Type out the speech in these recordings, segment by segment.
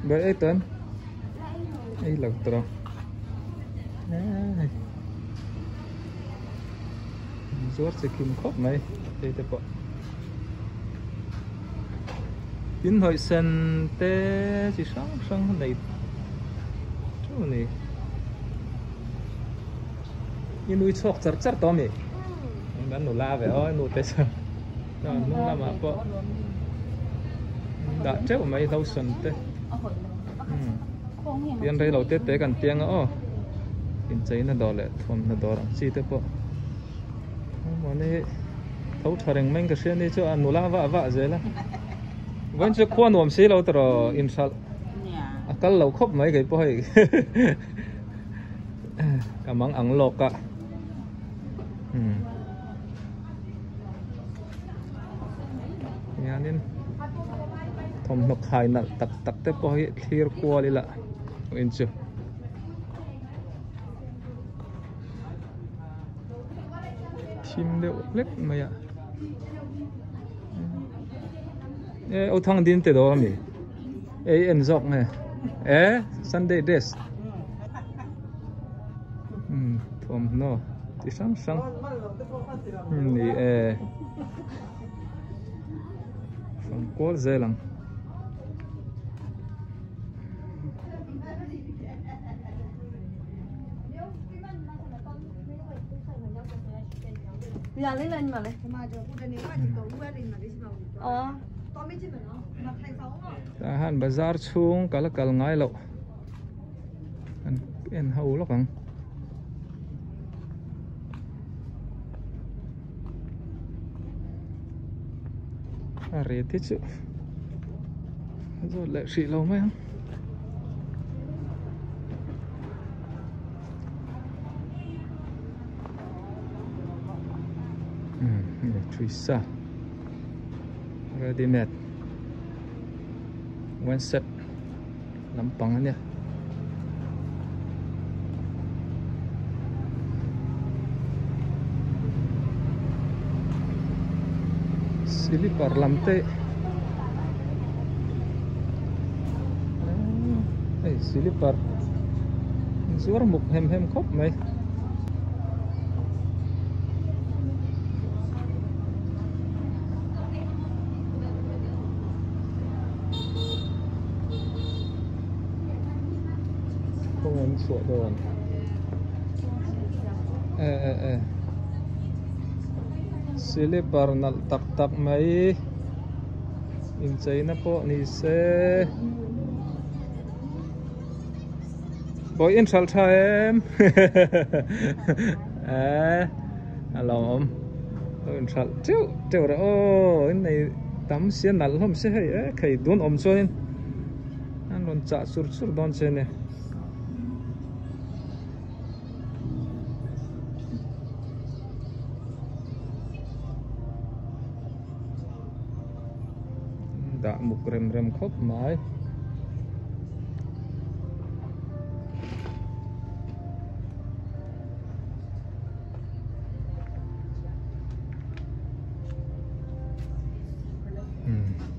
Bởi ấy tuần ấy lộc trò rốt sẽ kim khóc mấy đây tập bộ biến hội sân tê chỉ sáng này chỗ này như nuôi chọc chặt to mày bán nổ la về ơi nổ tê sao nó làm mà bộ đã chết của mấy đâu sân tê tiền đây đầu tết tế cần tiền ó tiền giấy nó đỏ lệ thùng nó đỏ gì thế bộ mà này thấu thằng mình cái xe này cho anh nula vạ dễ lắm vẫn chưa quan niệm xí lâu rồi inshallah cái lâu khóc mấy cái bôi cảm ơn ăn lộc cả nhà nên thòng nọc hai nè tắc thế bôi clear qua đi là vẫn chưa chim đều lết mày ạ ô thằng điên tới đó mày em dọc này Sunday dress thom no thì sáng này from Kuala Zealand bây giờ lấy lên mà lấy han bazar chung kal ngai lo en hau lo kang re ti chu rồi lại xị lâu mấy không chui sa ready made one set lampang niya slipper lamte slipper suara muk hem khóc mày không em sửa đồ slipper nal tak mai in China po ni se boy in sal em alo in sal chiu rồi ô này tắm xiên nal hôm sẽ hay khai đun cho nên anh luôn chả sur đón xe này đã một rem khóc mãi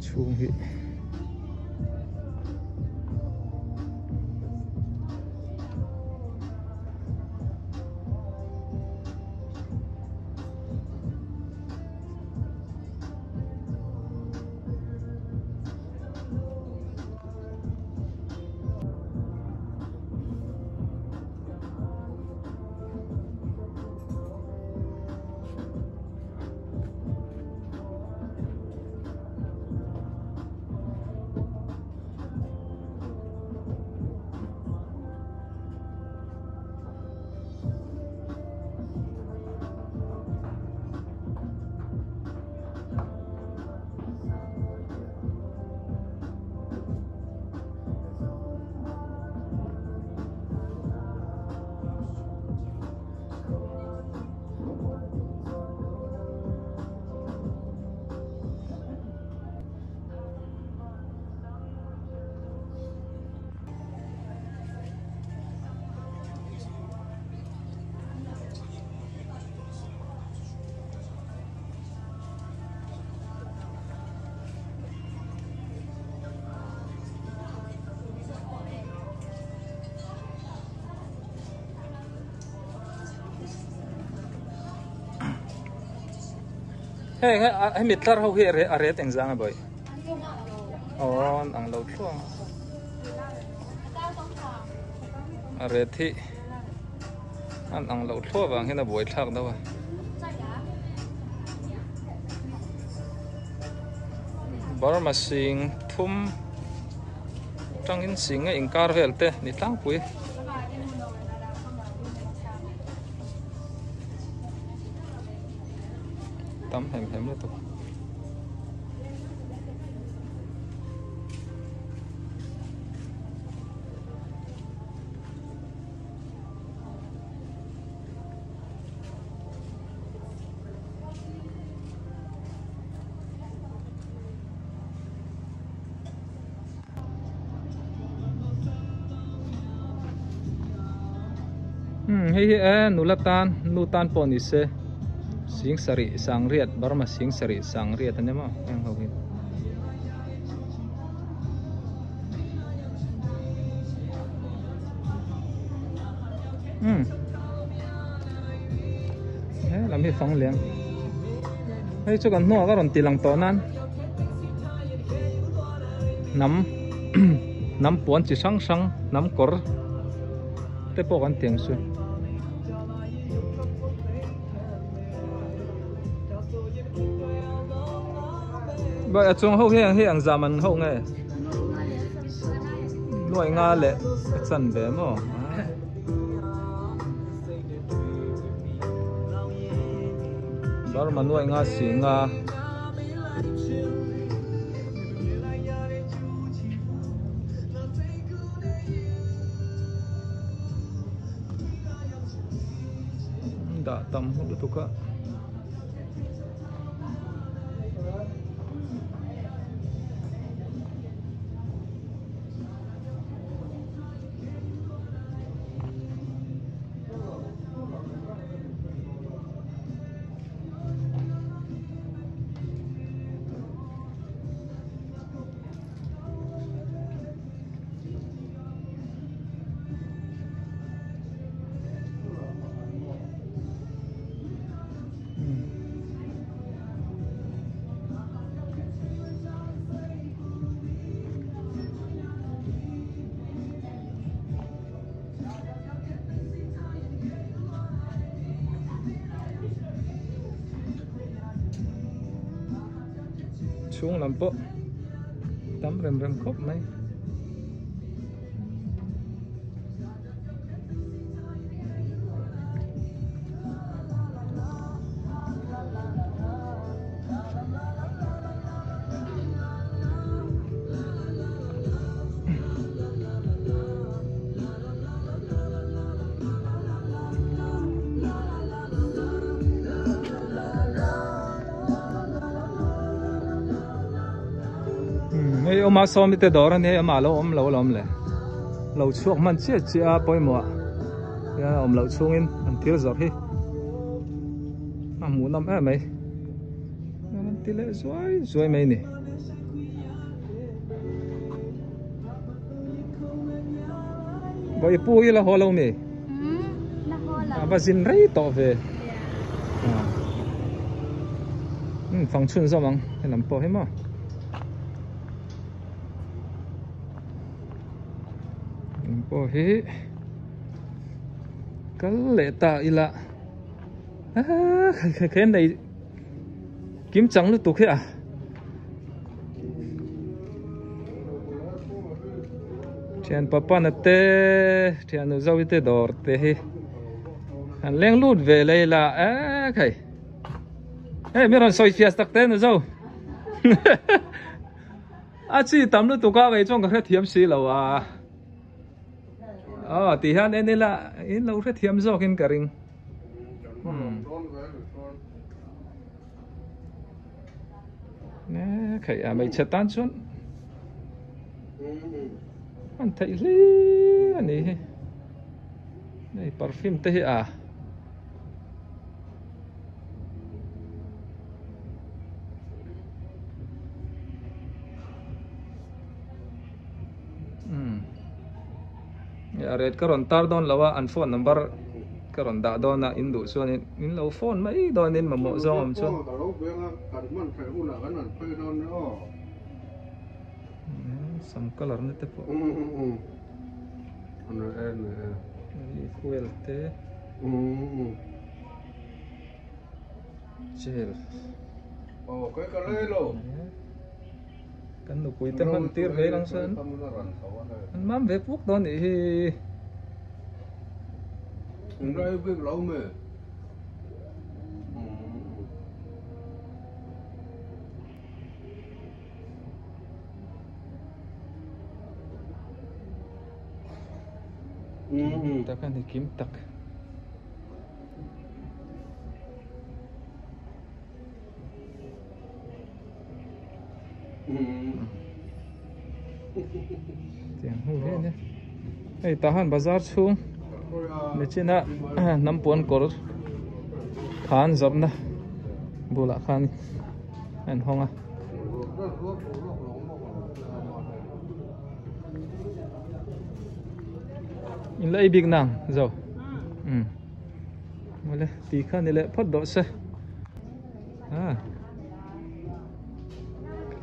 chuông hị hey mit tar ho he are teng zang boy on ang lo thuang are thi ang lo thua wang hena boy thak dawa bar ma sing thum tang in sing a ingkar velte ni tang pui tắm hem liên tục hey nulatan ponise sing sari sang riat barma sing sari sang riat ane ma yang hobi làm hi phóng liang hey cho kan no ga ron tilang tonan nam nam pon chi sang sang nam kor te po kan tiang su vậy ở trong hậu hiện zaman hậu nghe nuôi nga lệ sần về mà đó mà nuôi nga xỉ nga đã tầm hút được cả xuống làm bộ tắm rem khóc mấy hey oma som te doran he ama lo om lo lom le lo chuak man che che a poi mo ya om lo chung in an thil zor hi amu nam a mai an tile zoi mai ni boy pu hi la holo mi la hola ba zin rei to ve phang chun zo mang he lam po he ma oh he cái ta ila cái này kiếm trắng lúc tục hết à chuyện papa nó te chuyện nó giàu te đỏ te he anh lên lút về đây là cái hey mình soi fiesta tắc te nó giàu à chỉ tắm lúc tục qua về trong cái thiếm xí lâu à tihan ini lah ini lau saya thiam zo kin karing nè khai mấy chatan chun anh thấy li anh này parfum thế à red karon tar don lawa an phone number cái ròn đã đo na in đủ cho nên in lâu phone mấy đo nên mà mộ do om cho some color nữa thế po fuel thế gel cái lấy lo cái nụ cuối tên hơn tiệt về lăng sơn anh mám về phúc đó thì đây việc lâu mà ta kan thì kiếm tắc tiếng hú thế nhé hey tahan bazar chung để trên đó năm buôn cột khan dập na bula khan anh hong à in lấy big nang rồi mà tí khan này lại phát độ xe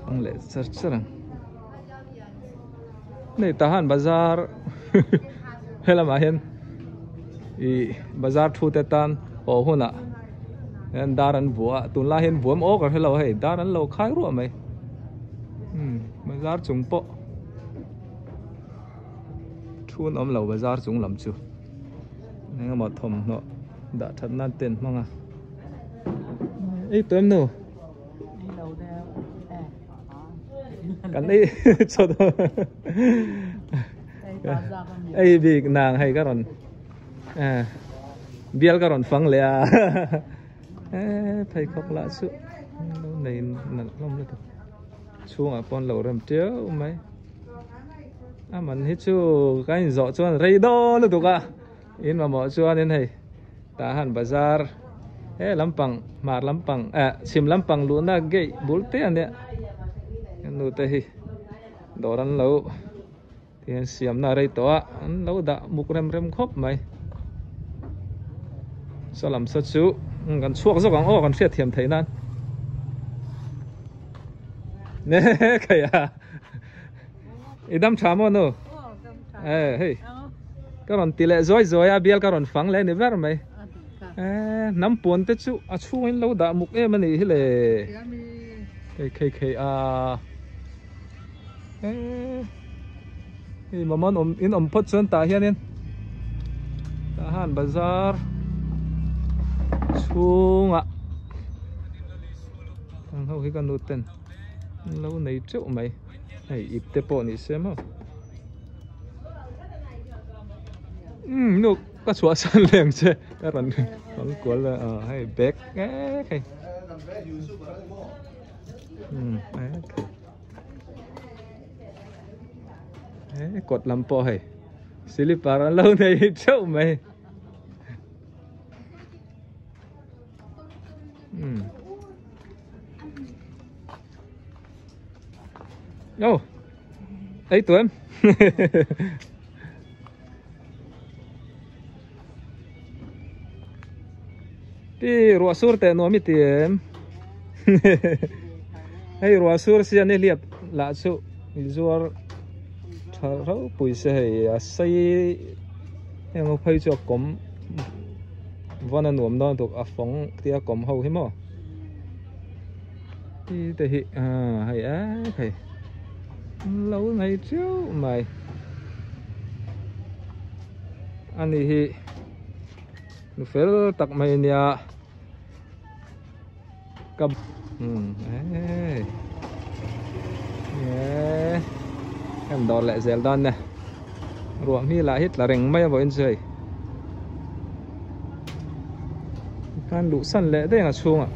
ông lại search serang này tahan bazar hay là mà hiện i bazar thu tê tan ở hôn ạ nên daran vua tuần la hiện vua ốc ở hello hay daran lâu khai rồi mày bazar chúng po thu nóm lâu bazar chúng làm chưa nên mà thầm nó đã thật nan tiền mong à ấy tụi em nữa cái này cho tôi ấy bị nàng hay cái ròn biel cái ròn phăng lẹ phải khóc lạ sự này nặng lắm nữa chuông ở con lẩu rầm chéo mấy mình hết chú cái giỏ cho ray đo nữa tụi cả in mà mở cho nên này tahan bazar lampang mar lampang sim lampang luôn na gay bulte anh đấy nụ tây đồ ăn lâu thì xiêm na ray to ăn lâu đã mục rem khóc mày sao làm sao chú còn chuộc rồi còn phiệt thiểm thấy nan nè cái idam chả mà nó hey cái còn tỷ lệ rồi biel cái còn phẳng lên nè mày nắm buồn tết chú chú anh lâu đã mục em mà này là cái mà món in phật sơn ta hiện tahan bazar chung ạ thằng hậu cái con nút tên lâu này chỗ mày này ít tép bộ này xem không nó có chúa sơn liền chứ cái phần của là hay bét cái cột làm po hay slipper lâu này chỗ mày đâu ấy tụi em đi rùa sur tệ nó mi tiền hay rùa sur xia này liệp lạ chỗ rùa tháo bụi xe xây em không phải cho cấm vân anh nuông đó thuộc phóng tia cấm hậu hết mà đi thì hay hay lâu ngày trước mày anh thì nó phải tặng mày nha cầm em đo lại dẻo đòn nè ruộng như là hết là rừng mây vào bên dưới can đủ săn lệ đây là chuông ạ